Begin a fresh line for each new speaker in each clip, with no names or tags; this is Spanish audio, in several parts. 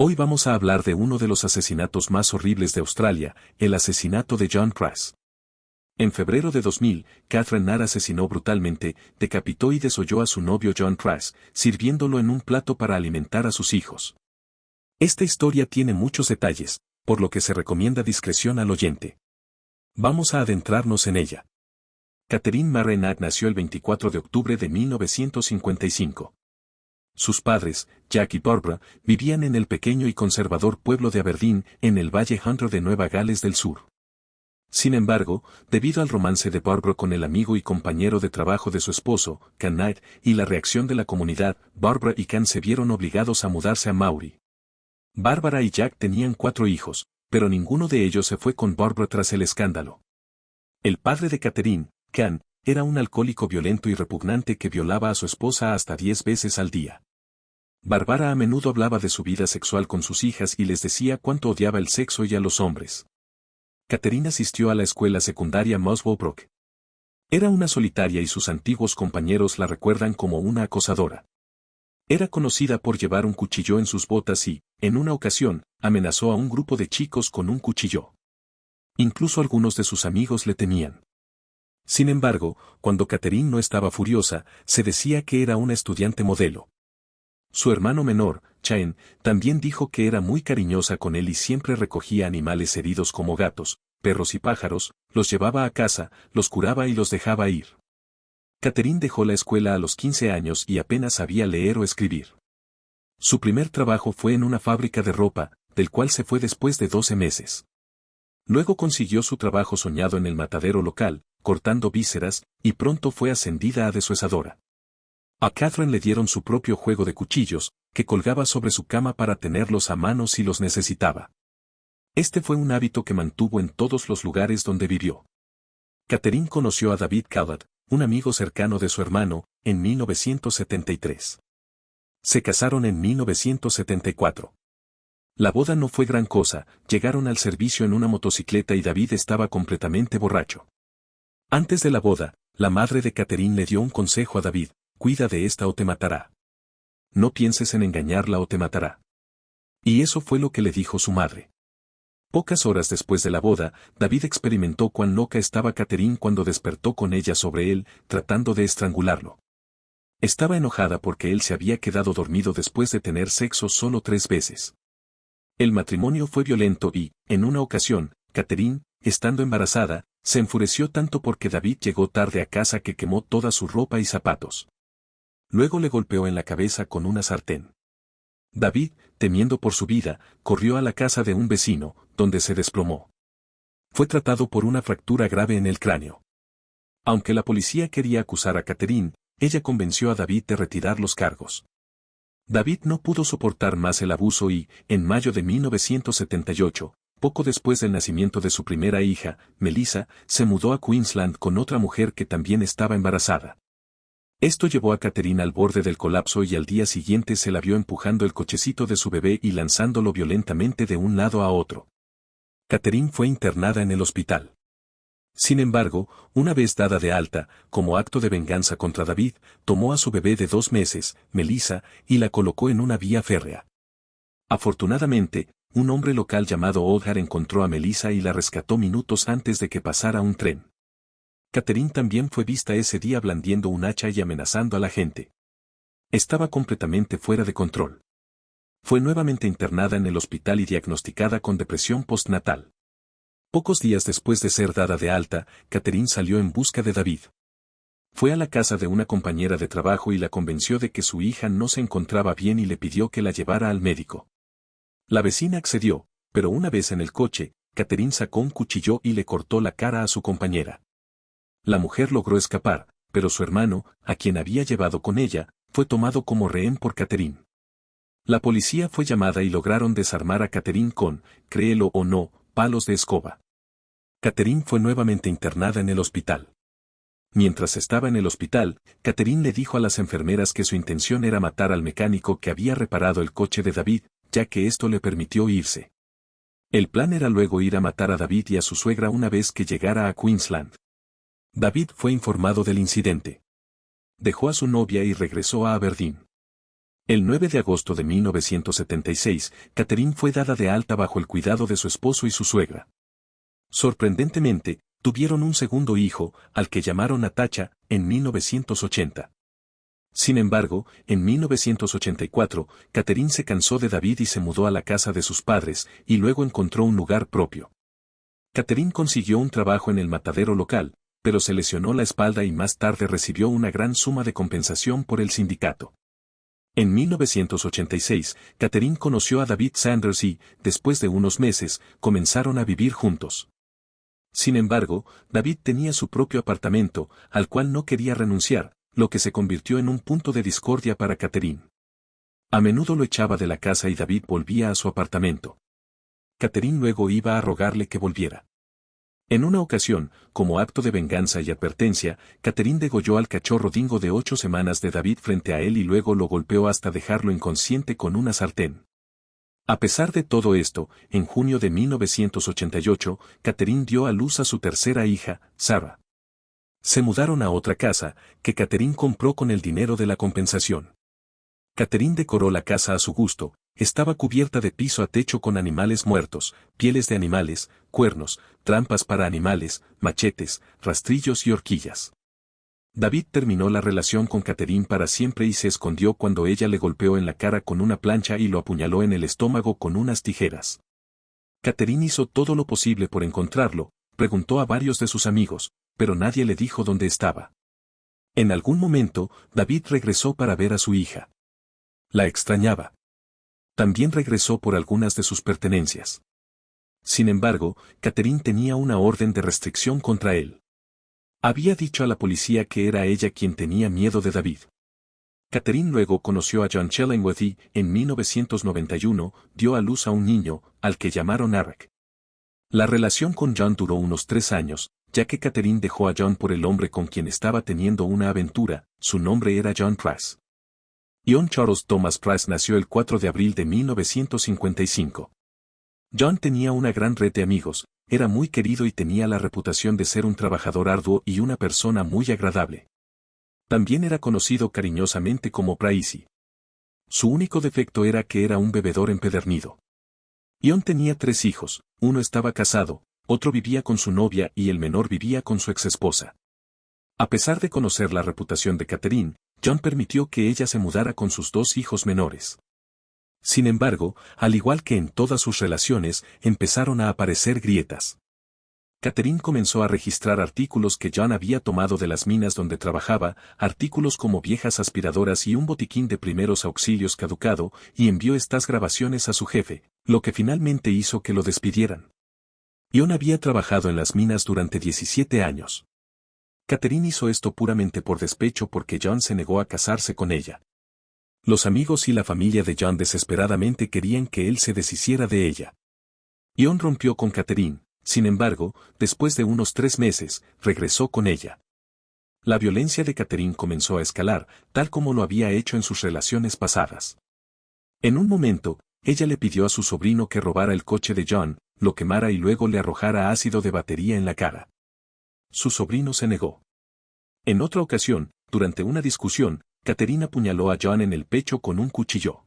Hoy vamos a hablar de uno de los asesinatos más horribles de Australia, el asesinato de John Crass. En febrero de 2000, Catherine Narr asesinó brutalmente, decapitó y desolló a su novio John Crass, sirviéndolo en un plato para alimentar a sus hijos. Esta historia tiene muchos detalles, por lo que se recomienda discreción al oyente. Vamos a adentrarnos en ella. Catherine Murray Narr nació el 24 de octubre de 1955. Sus padres, Jack y Barbara, vivían en el pequeño y conservador pueblo de Aberdeen, en el Valle Hunter de Nueva Gales del Sur. Sin embargo, debido al romance de Barbara con el amigo y compañero de trabajo de su esposo, Can Narr, y la reacción de la comunidad, Barbara y Can se vieron obligados a mudarse a Maury. Barbara y Jack tenían 4 hijos, pero ninguno de ellos se fue con Barbara tras el escándalo. El padre de Catherine, Can, era un alcohólico violento y repugnante que violaba a su esposa hasta 10 veces al día. Barbara a menudo hablaba de su vida sexual con sus hijas y les decía cuánto odiaba el sexo y a los hombres. Catherine asistió a la escuela secundaria Muswell Brook. Era una solitaria y sus antiguos compañeros la recuerdan como una acosadora. Era conocida por llevar un cuchillo en sus botas y, en una ocasión, amenazó a un grupo de chicos con un cuchillo. Incluso algunos de sus amigos le temían. Sin embargo, cuando Catherine no estaba furiosa, se decía que era una estudiante modelo. Su hermano menor, Shane, también dijo que era muy cariñosa con él y siempre recogía animales heridos como gatos, perros y pájaros, los llevaba a casa, los curaba y los dejaba ir. Catherine dejó la escuela a los 15 años y apenas sabía leer o escribir. Su primer trabajo fue en una fábrica de ropa, del cual se fue después de 12 meses. Luego consiguió su trabajo soñado en el matadero local, cortando vísceras, y pronto fue ascendida a deshuesadora. A Catherine le dieron su propio juego de cuchillos, que colgaba sobre su cama para tenerlos a mano si los necesitaba. Este fue un hábito que mantuvo en todos los lugares donde vivió. Catherine conoció a David Calvert, un amigo cercano de su hermano, en 1973. Se casaron en 1974. La boda no fue gran cosa, llegaron al servicio en una motocicleta y David estaba completamente borracho. Antes de la boda, la madre de Catherine le dio un consejo a David: cuida de esta o te matará. No pienses en engañarla o te matará. Y eso fue lo que le dijo su madre. Pocas horas después de la boda, David experimentó cuán loca estaba Catherine cuando despertó con ella sobre él, tratando de estrangularlo. Estaba enojada porque él se había quedado dormido después de tener sexo solo 3 veces. El matrimonio fue violento y, en una ocasión, Catherine, estando embarazada, se enfureció tanto porque David llegó tarde a casa que quemó toda su ropa y zapatos. Luego le golpeó en la cabeza con una sartén. David, temiendo por su vida, corrió a la casa de un vecino, donde se desplomó. Fue tratado por una fractura grave en el cráneo. Aunque la policía quería acusar a Catherine, ella convenció a David de retirar los cargos. David no pudo soportar más el abuso y, en mayo de 1978, poco después del nacimiento de su primera hija, Melissa, se mudó a Queensland con otra mujer que también estaba embarazada. Esto llevó a Catherine al borde del colapso y al día siguiente se la vio empujando el cochecito de su bebé y lanzándolo violentamente de un lado a otro. Catherine fue internada en el hospital. Sin embargo, una vez dada de alta, como acto de venganza contra David, tomó a su bebé de 2 meses, Melissa, y la colocó en una vía férrea. Afortunadamente, un hombre local llamado Odgar encontró a Melissa y la rescató minutos antes de que pasara un tren. Catherine también fue vista ese día blandiendo un hacha y amenazando a la gente. Estaba completamente fuera de control. Fue nuevamente internada en el hospital y diagnosticada con depresión postnatal. Pocos días después de ser dada de alta, Catherine salió en busca de David. Fue a la casa de una compañera de trabajo y la convenció de que su hija no se encontraba bien y le pidió que la llevara al médico. La vecina accedió, pero una vez en el coche, Catherine sacó un cuchillo y le cortó la cara a su compañera. La mujer logró escapar, pero su hermano, a quien había llevado con ella, fue tomado como rehén por Catherine. La policía fue llamada y lograron desarmar a Catherine con, créelo o no, palos de escoba. Catherine fue nuevamente internada en el hospital. Mientras estaba en el hospital, Catherine le dijo a las enfermeras que su intención era matar al mecánico que había reparado el coche de David, ya que esto le permitió irse. El plan era luego ir a matar a David y a su suegra una vez que llegara a Queensland. David fue informado del incidente. Dejó a su novia y regresó a Aberdeen. El 9 de agosto de 1976, Catherine fue dada de alta bajo el cuidado de su esposo y su suegra. Sorprendentemente, tuvieron un segundo hijo, al que llamaron Natasha, en 1980. Sin embargo, en 1984, Catherine se cansó de David y se mudó a la casa de sus padres, y luego encontró un lugar propio. Catherine consiguió un trabajo en el matadero local, pero se lesionó la espalda y más tarde recibió una gran suma de compensación por el sindicato. En 1986, Catherine conoció a David Sanders y, después de unos meses, comenzaron a vivir juntos. Sin embargo, David tenía su propio apartamento, al cual no quería renunciar, lo que se convirtió en un punto de discordia para Catherine. A menudo lo echaba de la casa y David volvía a su apartamento. Catherine luego iba a rogarle que volviera. En una ocasión, como acto de venganza y advertencia, Catherine degolló al cachorro dingo de 8 semanas de David frente a él y luego lo golpeó hasta dejarlo inconsciente con una sartén. A pesar de todo esto, en junio de 1988, Catherine dio a luz a su tercera hija, Sarah. Se mudaron a otra casa, que Catherine compró con el dinero de la compensación. Catherine decoró la casa a su gusto, estaba cubierta de piso a techo con animales muertos, pieles de animales, cuernos, trampas para animales, machetes, rastrillos y horquillas. David terminó la relación con Catherine para siempre y se escondió cuando ella le golpeó en la cara con una plancha y lo apuñaló en el estómago con unas tijeras. Catherine hizo todo lo posible por encontrarlo, preguntó a varios de sus amigos, pero nadie le dijo dónde estaba. En algún momento, David regresó para ver a su hija. La extrañaba. También regresó por algunas de sus pertenencias. Sin embargo, Catherine tenía una orden de restricción contra él. Había dicho a la policía que era ella quien tenía miedo de David. Catherine luego conoció a John Chillingworth y, en 1991, dio a luz a un niño, al que llamaron Eric. La relación con John duró unos 3 años, ya que Catherine dejó a John por el hombre con quien estaba teniendo una aventura, su nombre era John Price. John Charles Thomas Price nació el 4 de abril de 1955. John tenía una gran red de amigos, era muy querido y tenía la reputación de ser un trabajador arduo y una persona muy agradable. También era conocido cariñosamente como Pricey. Su único defecto era que era un bebedor empedernido. John tenía 3 hijos, uno estaba casado, otro vivía con su novia y el menor vivía con su exesposa. A pesar de conocer la reputación de Catherine, John permitió que ella se mudara con sus 2 hijos menores. Sin embargo, al igual que en todas sus relaciones, empezaron a aparecer grietas. Catherine comenzó a registrar artículos que John había tomado de las minas donde trabajaba, artículos como viejas aspiradoras y un botiquín de primeros auxilios caducado, y envió estas grabaciones a su jefe, lo que finalmente hizo que lo despidieran. John había trabajado en las minas durante 17 años. Catherine hizo esto puramente por despecho porque John se negó a casarse con ella. Los amigos y la familia de John desesperadamente querían que él se deshiciera de ella. John rompió con Catherine, sin embargo, después de unos 3 meses, regresó con ella. La violencia de Catherine comenzó a escalar, tal como lo había hecho en sus relaciones pasadas. En un momento, ella le pidió a su sobrino que robara el coche de John, lo quemara y luego le arrojara ácido de batería en la cara. Su sobrino se negó. En otra ocasión, durante una discusión, Catherine apuñaló a John en el pecho con un cuchillo.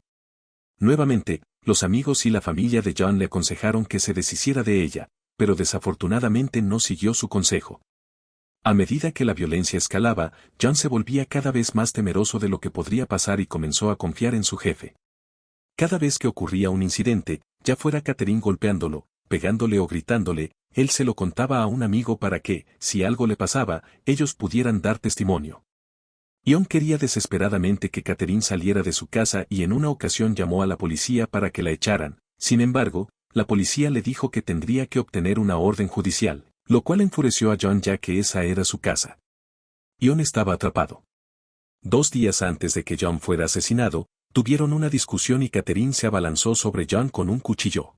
Nuevamente, los amigos y la familia de John le aconsejaron que se deshiciera de ella, pero desafortunadamente no siguió su consejo. A medida que la violencia escalaba, John se volvía cada vez más temeroso de lo que podría pasar y comenzó a confiar en su jefe. Cada vez que ocurría un incidente, ya fuera Catherine golpeándolo, pegándole o gritándole, él se lo contaba a un amigo para que, si algo le pasaba, ellos pudieran dar testimonio. John quería desesperadamente que Catherine saliera de su casa y en una ocasión llamó a la policía para que la echaran. Sin embargo, la policía le dijo que tendría que obtener una orden judicial, lo cual enfureció a John ya que esa era su casa. John estaba atrapado. 2 días antes de que John fuera asesinado, tuvieron una discusión y Catherine se abalanzó sobre John con un cuchillo.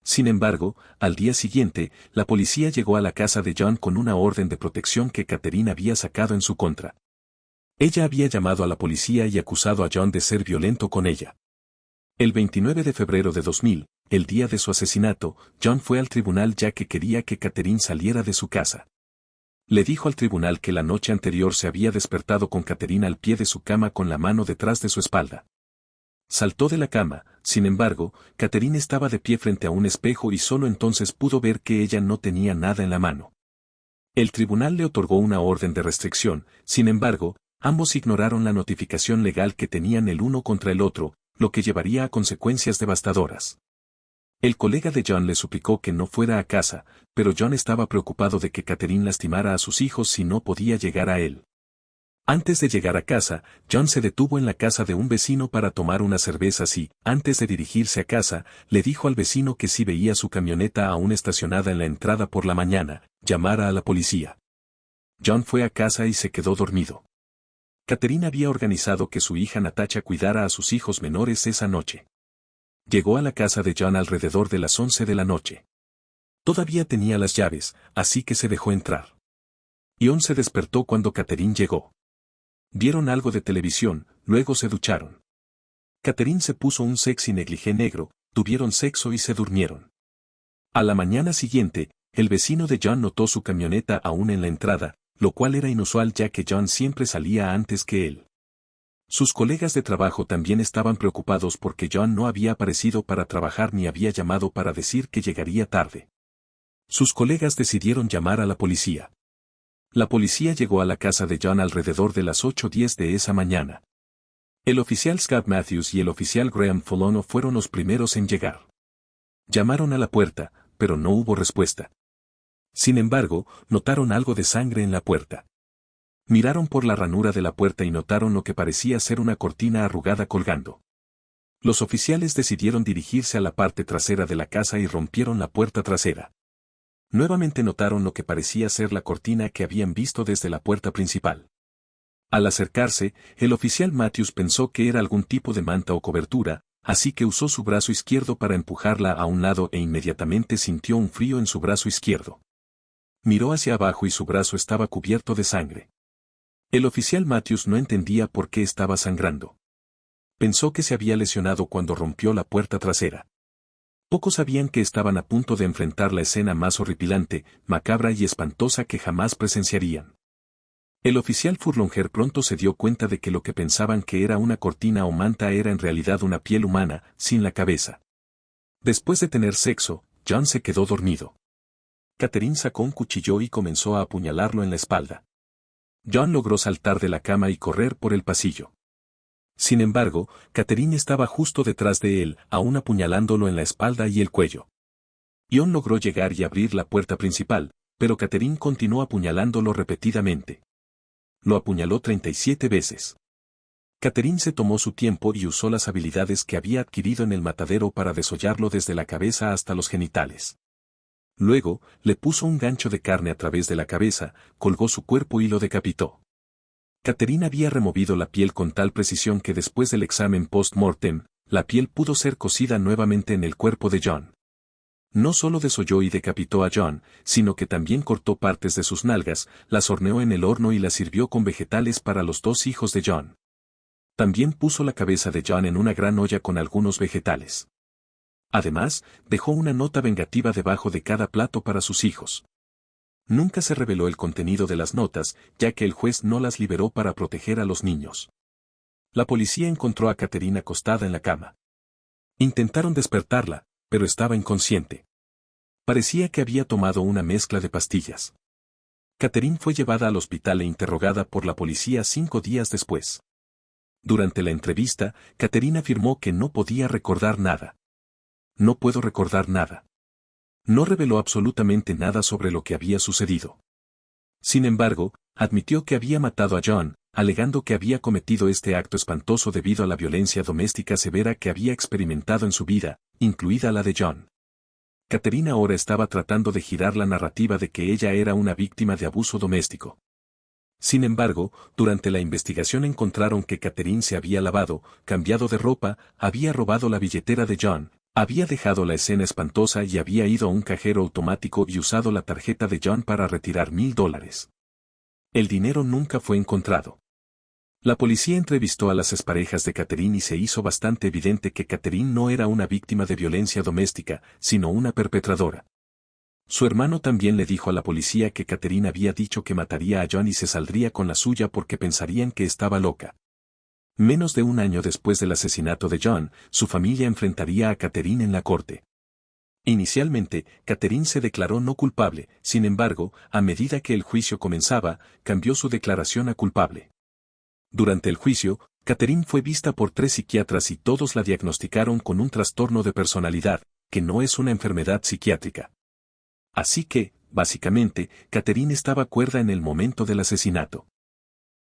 Sin embargo, al día siguiente, la policía llegó a la casa de John con una orden de protección que Catherine había sacado en su contra. Ella había llamado a la policía y acusado a John de ser violento con ella. El 29 de febrero de 2000, el día de su asesinato, John fue al tribunal ya que quería que Catherine saliera de su casa. Le dijo al tribunal que la noche anterior se había despertado con Catherine al pie de su cama con la mano detrás de su espalda. Saltó de la cama, sin embargo, Catherine estaba de pie frente a un espejo y solo entonces pudo ver que ella no tenía nada en la mano. El tribunal le otorgó una orden de restricción, sin embargo, ambos ignoraron la notificación legal que tenían el uno contra el otro, lo que llevaría a consecuencias devastadoras. El colega de John le suplicó que no fuera a casa, pero John estaba preocupado de que Catherine lastimara a sus hijos si no podía llegar a él. Antes de llegar a casa, John se detuvo en la casa de un vecino para tomar unas cervezas y, antes de dirigirse a casa, le dijo al vecino que si veía su camioneta aún estacionada en la entrada por la mañana, llamara a la policía. John fue a casa y se quedó dormido. Catherine había organizado que su hija Natasha cuidara a sus hijos menores esa noche. Llegó a la casa de John alrededor de las 11 de la noche. Todavía tenía las llaves, así que se dejó entrar. John se despertó cuando Catherine llegó. Vieron algo de televisión, luego se ducharon. Catherine se puso un sexy negligé negro, tuvieron sexo y se durmieron. A la mañana siguiente, el vecino de John notó su camioneta aún en la entrada, lo cual era inusual ya que John siempre salía antes que él. Sus colegas de trabajo también estaban preocupados porque John no había aparecido para trabajar ni había llamado para decir que llegaría tarde. Sus colegas decidieron llamar a la policía. La policía llegó a la casa de John alrededor de las 8:10 de esa mañana. El oficial Scott Matthews y el oficial Graham Folono fueron los primeros en llegar. Llamaron a la puerta, pero no hubo respuesta. Sin embargo, notaron algo de sangre en la puerta. Miraron por la ranura de la puerta y notaron lo que parecía ser una cortina arrugada colgando. Los oficiales decidieron dirigirse a la parte trasera de la casa y rompieron la puerta trasera. Nuevamente notaron lo que parecía ser la cortina que habían visto desde la puerta principal. Al acercarse, el oficial Matthews pensó que era algún tipo de manta o cobertura, así que usó su brazo izquierdo para empujarla a un lado e inmediatamente sintió un frío en su brazo izquierdo. Miró hacia abajo y su brazo estaba cubierto de sangre. El oficial Matthews no entendía por qué estaba sangrando. Pensó que se había lesionado cuando rompió la puerta trasera. Pocos sabían que estaban a punto de enfrentar la escena más horripilante, macabra y espantosa que jamás presenciarían. El oficial Furlonger pronto se dio cuenta de que lo que pensaban que era una cortina o manta era en realidad una piel humana, sin la cabeza. Después de tener sexo, John se quedó dormido. Catherine sacó un cuchillo y comenzó a apuñalarlo en la espalda. John logró saltar de la cama y correr por el pasillo. Sin embargo, Catherine estaba justo detrás de él, aún apuñalándolo en la espalda y el cuello. John logró llegar y abrir la puerta principal, pero Catherine continuó apuñalándolo repetidamente. Lo apuñaló 37 veces. Catherine se tomó su tiempo y usó las habilidades que había adquirido en el matadero para desollarlo desde la cabeza hasta los genitales. Luego, le puso un gancho de carne a través de la cabeza, colgó su cuerpo y lo decapitó. Catherine había removido la piel con tal precisión que después del examen post-mortem, la piel pudo ser cosida nuevamente en el cuerpo de John. No solo desolló y decapitó a John, sino que también cortó partes de sus nalgas, las horneó en el horno y las sirvió con vegetales para los dos hijos de John. También puso la cabeza de John en una gran olla con algunos vegetales. Además, dejó una nota vengativa debajo de cada plato para sus hijos. Nunca se reveló el contenido de las notas, ya que el juez no las liberó para proteger a los niños. La policía encontró a Catherine acostada en la cama. Intentaron despertarla, pero estaba inconsciente. Parecía que había tomado una mezcla de pastillas. Catherine fue llevada al hospital e interrogada por la policía 5 días después. Durante la entrevista, Catherine afirmó que no podía recordar nada. No puedo recordar nada. No reveló absolutamente nada sobre lo que había sucedido. Sin embargo, admitió que había matado a John, alegando que había cometido este acto espantoso debido a la violencia doméstica severa que había experimentado en su vida, incluida la de John. Catherine ahora estaba tratando de girar la narrativa de que ella era una víctima de abuso doméstico. Sin embargo, durante la investigación encontraron que Catherine se había lavado, cambiado de ropa, había robado la billetera de John, había dejado la escena espantosa y había ido a un cajero automático y usado la tarjeta de John para retirar $1000. El dinero nunca fue encontrado. La policía entrevistó a las exparejas de Catherine y se hizo bastante evidente que Catherine no era una víctima de violencia doméstica, sino una perpetradora. Su hermano también le dijo a la policía que Catherine había dicho que mataría a John y se saldría con la suya porque pensarían que estaba loca. Menos de un año después del asesinato de John, su familia enfrentaría a Catherine en la corte. Inicialmente, Catherine se declaró no culpable, sin embargo, a medida que el juicio comenzaba, cambió su declaración a culpable. Durante el juicio, Catherine fue vista por 3 psiquiatras y todos la diagnosticaron con un trastorno de personalidad, que no es una enfermedad psiquiátrica. Así que, básicamente, Catherine estaba cuerda en el momento del asesinato.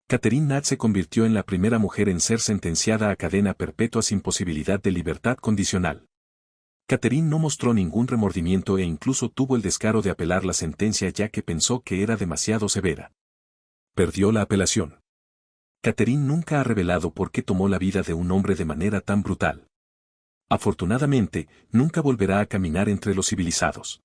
Catherine Nat se convirtió en la primera mujer en ser sentenciada a cadena perpetua sin posibilidad de libertad condicional. Catherine no mostró ningún remordimiento e incluso tuvo el descaro de apelar la sentencia ya que pensó que era demasiado severa. Perdió la apelación. Catherine nunca ha revelado por qué tomó la vida de un hombre de manera tan brutal. Afortunadamente, nunca volverá a caminar entre los civilizados.